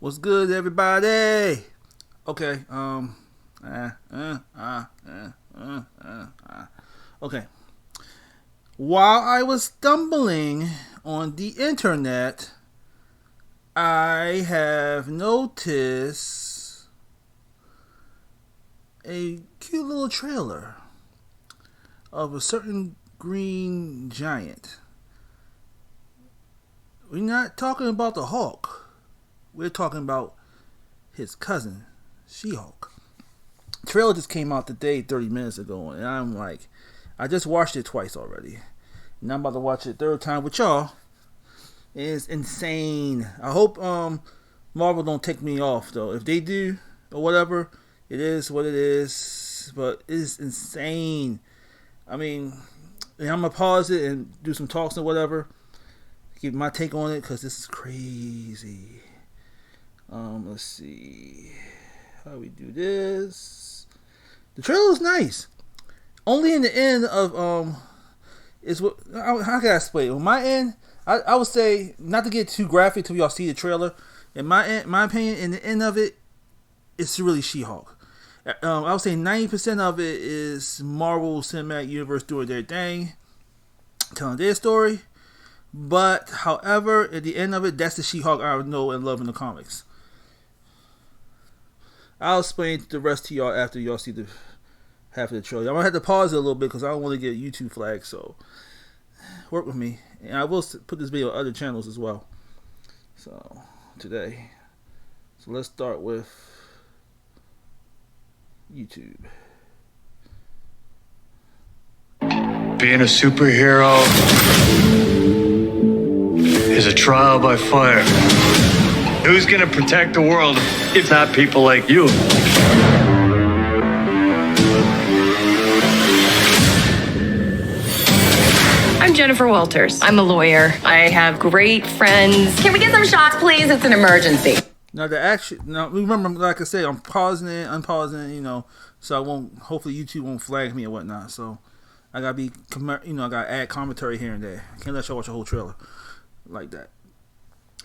What's good, everybody? Okay. Okay. While I was stumbling on the internet, I have noticed a cute little trailer of a certain green giant. We're not talking about the Hulk. We're talking about his cousin, She-Hulk. The trailer just came out today, 30 minutes ago, and I'm like, I just watched it twice already. And I'm about to watch it third time with y'all. It's insane. I hope Marvel don't take me off, though. If they do, or whatever, it is what it is. But it's insane. I mean, I'm going to pause it and do some talks or whatever. Give my take on it, because this is crazy. Let's see how we do this. The trailer is nice. Only in the end of is what how can I explain? On my end, I would say not to get too graphic till y'all see the trailer. In my opinion, in the end of it, it's really She-Hulk. I would say 90% of it is Marvel Cinematic Universe doing their thing, telling their story. But however, at the end of it, that's the She-Hulk I know and love in the comics. I'll explain the rest to y'all after y'all see the half of the trailer. I'm gonna have to pause it a little bit because I don't want to get a YouTube flag. So work with me, and I will put this video on other channels as well. So today, let's start with YouTube. Being a superhero is a trial by fire. Who's gonna protect the world if not people like you? I'm Jennifer Walters. I'm a lawyer. I have great friends. Can we get some shots, please? It's an emergency. Now remember, like I said, I'm pausing it, unpausing it, so I won't. Hopefully, YouTube won't flag me or whatnot. So I gotta be, I gotta add commentary here and there. I can't let y'all watch a whole trailer like that.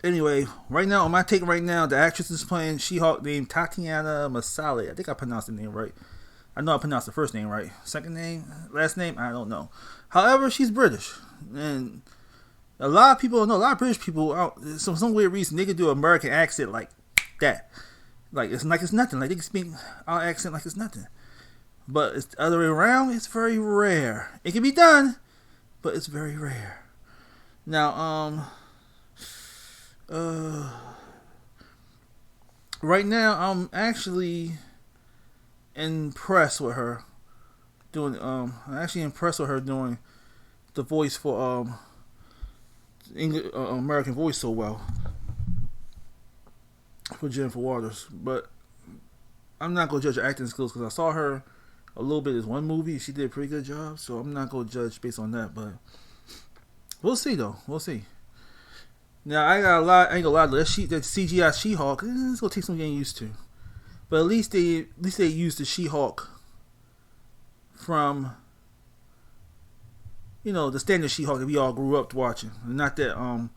Anyway, right now, on my take right now, the actress is playing She-Hulk named Tatiana Maslany. I think I pronounced the name right. I know I pronounced the first name right. Second name? Last name? I don't know. However, she's British. And a lot of people, a lot of British people, for some weird reason, they can do an American accent like that. Like it's nothing. Like they can speak our accent like it's nothing. But it's the other way around. It's very rare. It can be done, but it's very rare. Now, right now I'm actually impressed with her doing the voice for English, American voice so well for Jennifer Walters. But I'm not gonna judge her acting skills because I saw her a little bit in one movie. She did a pretty good job, so I'm not gonna judge based on that. But we'll see, though. We'll see. Now I ain't gonna lie. That CGI She-Hulk, it's gonna take some getting used to. But at least they used the She-Hulk from the standard She-Hulk that we all grew up watching, not that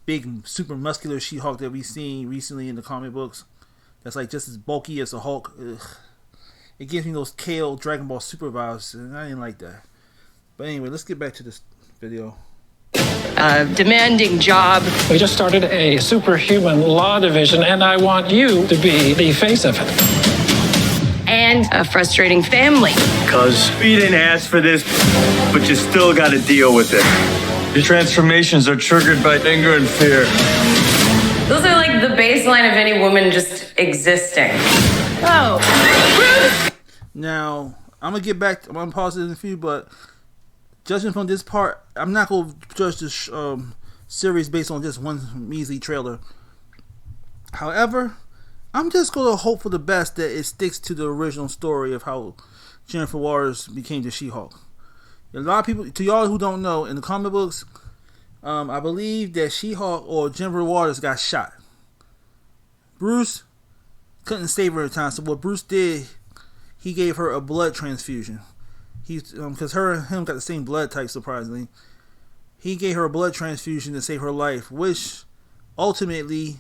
big super muscular She-Hulk that we seen recently in the comic books. That's like just as bulky as a Hulk. Ugh. It gives me those Kale Dragon Ball Super vibes, and I didn't like that. But anyway, let's get back to this video. Demanding job. We just started a superhuman law division, and I want you to be the face of it. And a frustrating family. Cause you didn't ask for this, but you still gotta deal with it. Your transformations are triggered by anger and fear. Those are like the baseline of any woman just existing. Oh. Now, I'm gonna pause it in a few, but judging from this part, I'm not going to judge this series based on just one measly trailer. However, I'm just going to hope for the best that it sticks to the original story of how Jennifer Walters became the She-Hulk. A lot of people, to y'all who don't know, in the comic books, I believe that She-Hulk or Jennifer Walters got shot. Bruce couldn't save her at the time, so what Bruce did, he gave her a blood transfusion. Because her and him got the same blood type, surprisingly. He He gave her a blood transfusion to save her life, which ultimately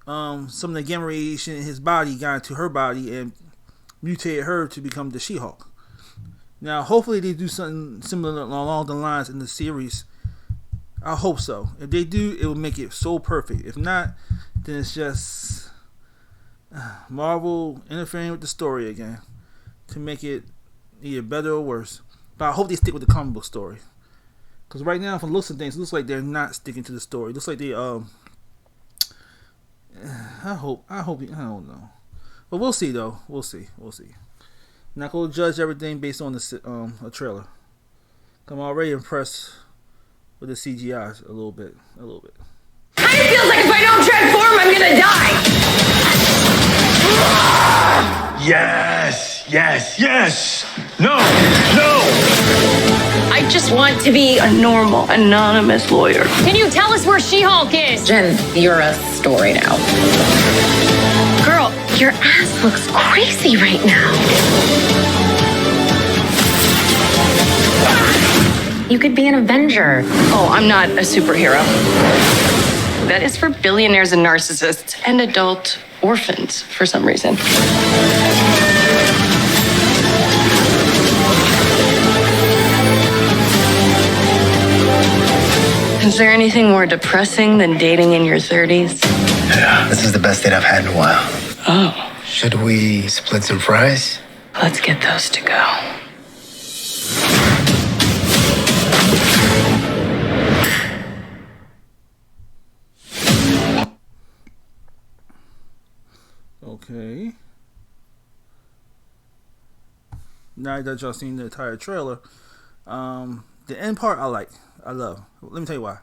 some of the gamma radiation in his body got into her body and mutated her to become the She-Hulk. Now, hopefully they do something similar along the lines in the series. I hope so. If they do, it will make it so perfect. If not, then it's just Marvel interfering with the story again to make it either better or worse. But I hope they stick with the comic book story. Because right now, from the looks of things, it looks like they're not sticking to the story. It looks like they, I don't know. But we'll see, though. We'll see. Not going to judge everything based on a trailer. I'm already impressed with the CGI a little bit. Kind of feels like if I don't transform, I'm gonna die. Yes. No. I just want to be a normal, anonymous lawyer. Can you tell us where She-Hulk is? Jen, you're a story now. Girl, your ass looks crazy right now. You could be an Avenger. Oh, I'm not a superhero. That is for billionaires and narcissists and adult orphans for some reason. Is there anything more depressing than dating in your 30s? Yeah, this is the best date I've had in a while. Oh, Should we split some fries? let's get those to go. Okay. Now that y'all seen the entire trailer, the end part I love. Let me tell you why.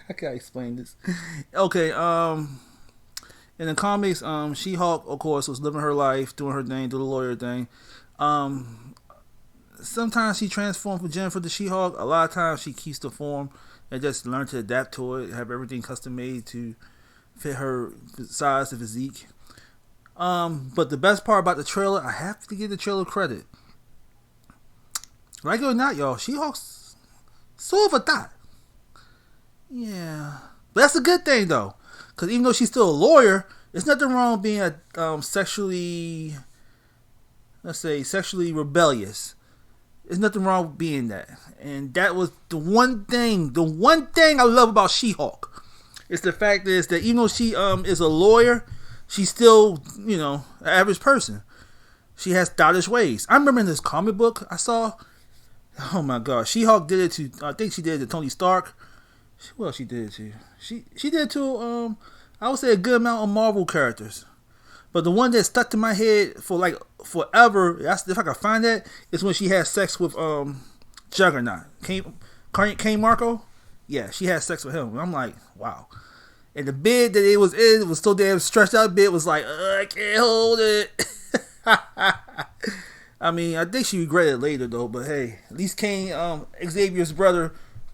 I can't explain this. Okay, in the comics, She-Hulk, of course, was living her life, doing her thing, doing the lawyer thing. Sometimes she transforms from Jennifer to She-Hulk. A lot of times she keeps the form and just learn to adapt to it, have everything custom made to fit her size and physique. But the best part about the trailer, I have to give the trailer credit. Like it or not, y'all, She-Hulk's sort of a thought. Yeah. But that's a good thing, though. Because even though she's still a lawyer, there's nothing wrong with being a sexually rebellious. There's nothing wrong with being that. And that was the one thing I love about She-Hulk. It's the fact is that even though she is a lawyer, she's still, an average person. She has stylish ways. I remember in this comic book I saw, oh my god, She-Hulk did it to, I think she did it to Tony Stark. Who else she did it to? She did it to, I would say a good amount of Marvel characters. But the one that stuck to my head for like forever, if I can find that, is when she had sex with Juggernaut. Kane Marco? Yeah, she had sex with him. I'm like, wow. And the bed that it was in was so damn stretched out. Bed was like, I can't hold it. I mean, I think she regretted it later though. But hey, at least Kane, Xavier's brother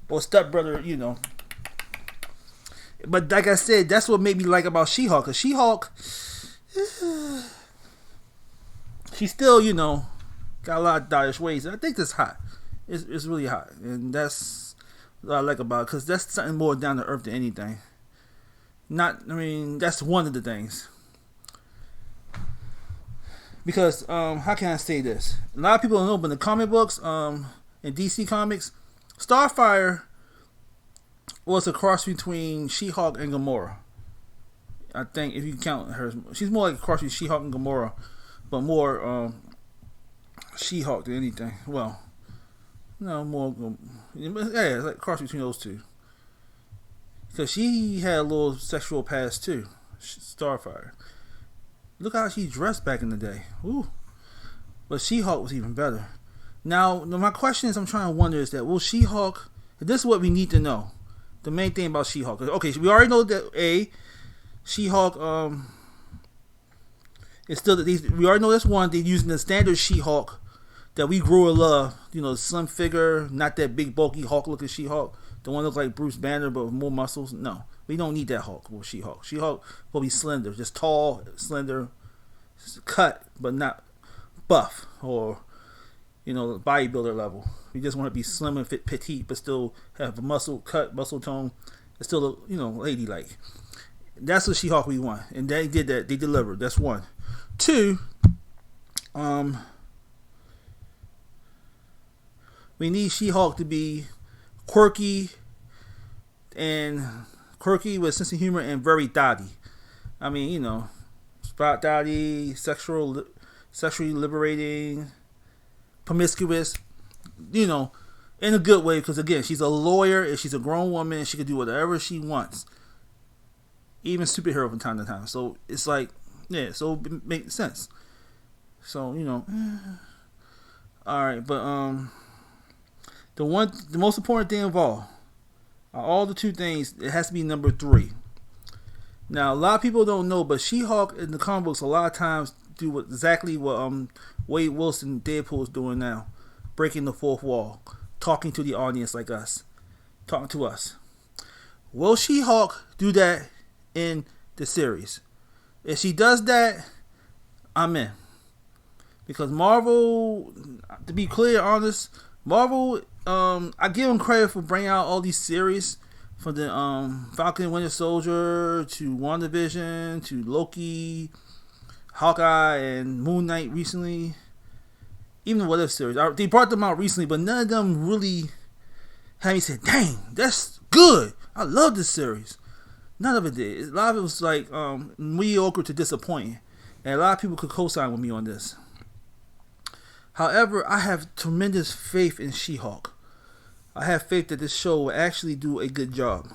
or stepbrother, But like I said, that's what made me like about She-Hulk. Cause She-Hulk, she still, got a lot of stylish ways. And I think that's hot. It's really hot, and that's what I like about it. Cause that's something more down to earth than anything. That's one of the things. Because, how can I say this? A lot of people don't know, but in the comic books, in DC Comics, Starfire was a cross between She-Hulk and Gamora. I think if you count her, she's more like a cross between She-Hulk and Gamora, but more She-Hulk than anything. Well, no, more. Yeah, it's like a cross between those two. Because she had a little sexual past too, Starfire. Look how she dressed back in the day. Ooh. But She-Hulk was even better. Now my question is, I'm trying to wonder is that, will She-Hulk, this is what we need to know. The main thing about She-Hulk. Okay, so we already know that She-Hulk is still, we already know that's one, they're using the standard She-Hulk that we grew to love. Slim figure, not that big bulky Hulk looking She-Hulk. The one that looks like Bruce Banner but with more muscles. No, we don't need that Hulk with She-Hulk. She-Hulk will be slender, just tall, slender, cut, but not buff or bodybuilder level. We just want to be slim and fit, petite, but still have a muscle tone. It's still ladylike. That's what She-Hulk we want, and they did that. They delivered. That's one. Two, we need She-Hulk to be quirky with sense of humor and very thotty. I mean, you know, spot thotty, sexually liberating, promiscuous. You know, in a good way, because again, she's a lawyer and she's a grown woman and she can do whatever she wants, even superhero from time to time. So it's like, yeah, so it makes sense. So, you know, all right, but the most important thing of all the two things, it has to be number 3. Now, a lot of people don't know, but She-Hulk in the comic books a lot of times do exactly what Wade Wilson Deadpool is doing now, breaking the fourth wall, talking to the audience like us, talking to us. Will She-Hulk do that in the series? If she does that, I'm in. Because Marvel, to be clear, honest, Marvel, I give them credit for bringing out all these series, from the Falcon and Winter Soldier to WandaVision to Loki, Hawkeye, and Moon Knight recently. Even the What If series, they brought them out recently, but none of them really had me say, "Dang, that's good. I love this series." None of it did. A lot of it was like mediocre to disappointing, and a lot of people could co-sign with me on this. However, I have tremendous faith in She-Hulk. I have faith that this show will actually do a good job,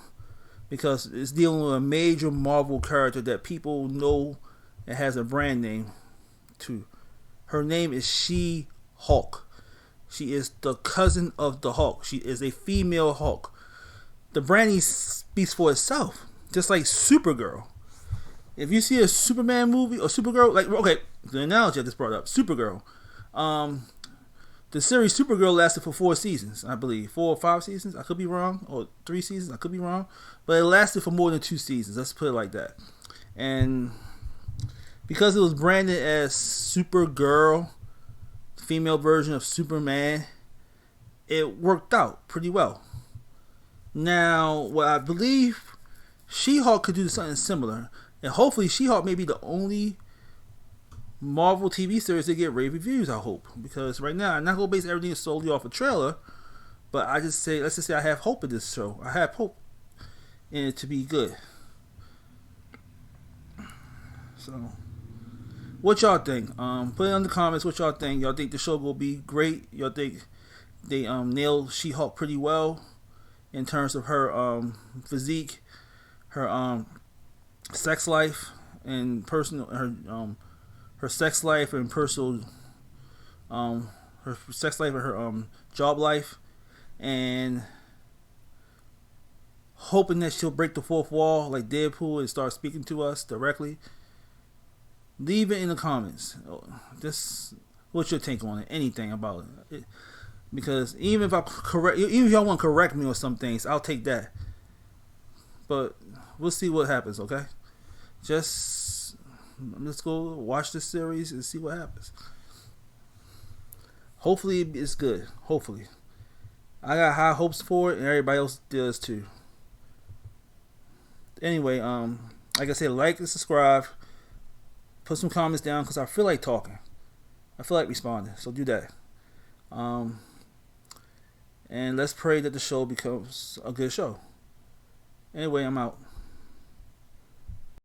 because it's dealing with a major Marvel character that people know and has a brand name to. Her name is She-Hulk. She is the cousin of the Hulk. She is a female Hulk. The branding speaks for itself, just like Supergirl. If you see a Superman movie or Supergirl, like, okay, the analogy I just brought up, Supergirl. The series Supergirl lasted for 4 seasons, I believe. 4 or 5 seasons, I could be wrong. Or 3 seasons, I could be wrong. But it lasted for more than 2 seasons, let's put it like that. And because it was branded as Supergirl, female version of Superman, it worked out pretty well. Now, what I believe, She-Hulk could do something similar. And hopefully She-Hulk may be the only Marvel TV series to get rave reviews, I hope. Because right now, I'm not going to base everything solely off a trailer. But let's just say I have hope in this show. I have hope in it to be good. So, what y'all think? Put it in the comments what y'all think. Y'all think the show will be great? Y'all think they nailed She-Hulk pretty well in terms of her physique, her sex life, and her sex life and personal, her sex life and her job life, and hoping that she'll break the fourth wall like Deadpool and start speaking to us directly. Leave it in the comments. What's your take on it? Anything about it? Because even if y'all want to correct me on some things, I'll take that. But we'll see what happens. Okay, let's go watch this series and see what happens. Hopefully it's good. Hopefully. I got high hopes for it, and everybody else does too. Anyway, like I said, like and subscribe. Put some comments down, because I feel like talking. I feel like responding. So do that. And let's pray that the show becomes a good show. Anyway, I'm out.